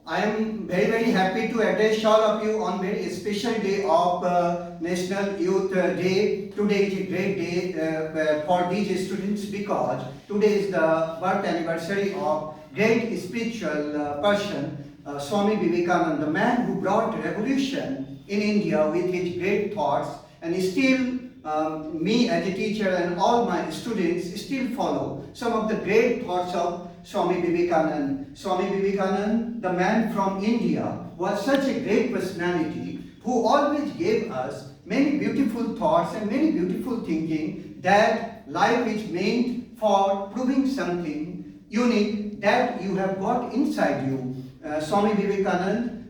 I am very happy to address all of you on very special day of National Youth Day. Today is a great day for these students because today is the birth anniversary of great spiritual person Swami Vivekananda, the man who brought revolution in India with his great thoughts, and still me as a teacher and all my students still follow some of the great thoughts of Swami Vivekananda. Swami Vivekananda, the man from India, was such a great personality who always gave us many beautiful thoughts and many beautiful thinking that life is meant for proving something unique that you have got inside you. Swami Vivekananda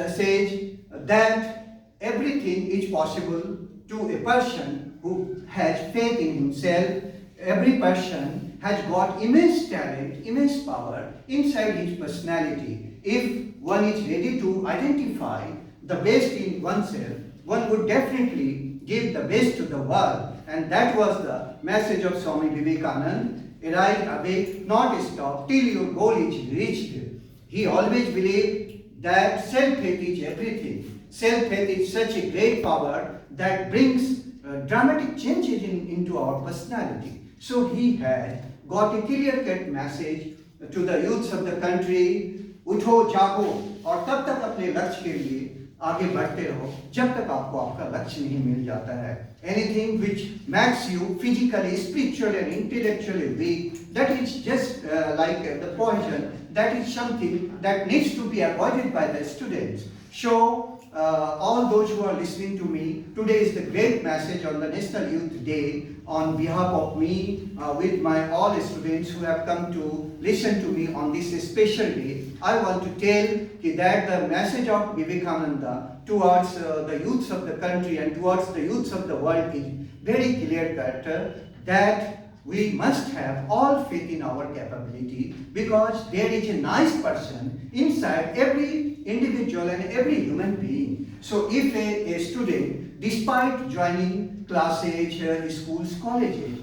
says that everything is possible to a person who has faith in himself. Every person has got immense talent, immense power inside his personality. If one is ready to identify the best in oneself, one would definitely give the best to the world. And that was the message of Swami Vivekananda. Arise, awake, not stop till your goal is reached. He always believed that self-faith is everything. Self-faith is such a great power that brings dramatic changes into our personality. So he had got a clear-cut message to the youths of the country, उठो जागो और तब तक अपने लक्ष्य के लिए आगे बढ़ते रहो जब तक आपको आपका लक्ष्य नहीं मिल जाता है. Anything which makes you physically, spiritually and intellectually weak, that is just like the poison, that is something that needs to be avoided by the students. So all those who are listening to me, today is the great message on the National Youth Day. On behalf of me, with my all students who have come to listen to me on this special day, I want to tell that the message of Vivekananda towards the youths of the country and towards the youths of the world is very clear-cut, that we must have all faith in our capability, because there is a nice person inside every individual and every human being. So if a student, despite joining classes, schools, colleges,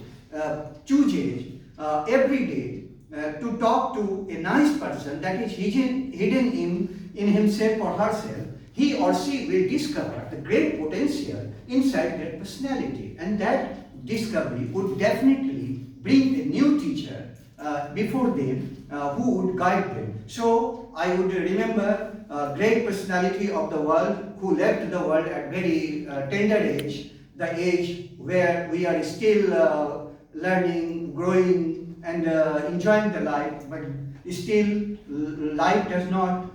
chooses every day to talk to a nice person that is hidden in himself or herself, he or she will discover the great potential inside their personality, and that discovery would definitely bring a new teacher before them who would guide them. So I would remember a great personality of the world who left the world at very tender age, the age where we are still learning, growing and enjoying the life, but still life does not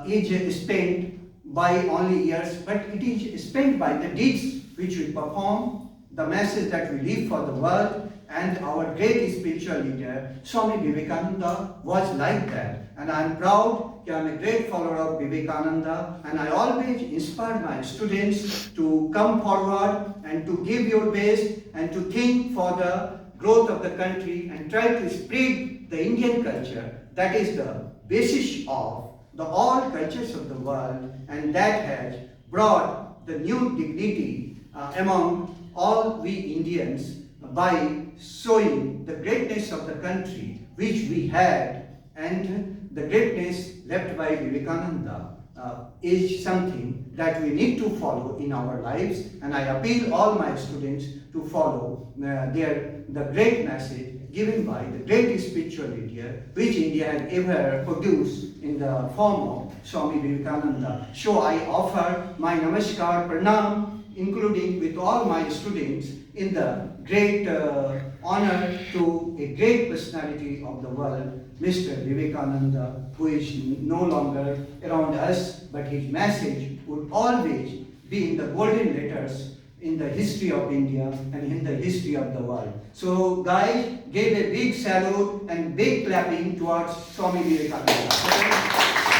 is spent by only years, but it is spent by the deeds which we perform, the message that we leave for the world. And our great spiritual leader, Swami Vivekananda, was like that. And I am proud that I am a great follower of Vivekananda, and I always inspire my students to come forward and to give your best and to think for the growth of the country and try to spread the Indian culture. That is the basis of the all cultures of the world, and that has brought the new dignity among all we Indians by showing the greatness of the country which we had, and the greatness left by Vivekananda is something that we need to follow in our lives. And I appeal all my students to follow the great message given by the great spiritual leader which India has ever produced in the form of Swami Vivekananda. So I offer my namaskar, pranam, including with all my students, in the great honor to a great personality of the world, Mr. Vivekananda, who is no longer around us, but his message would always be in the golden letters in the history of India and in the history of the world. So guys, give a big salute and big clapping towards Swami Vivekananda.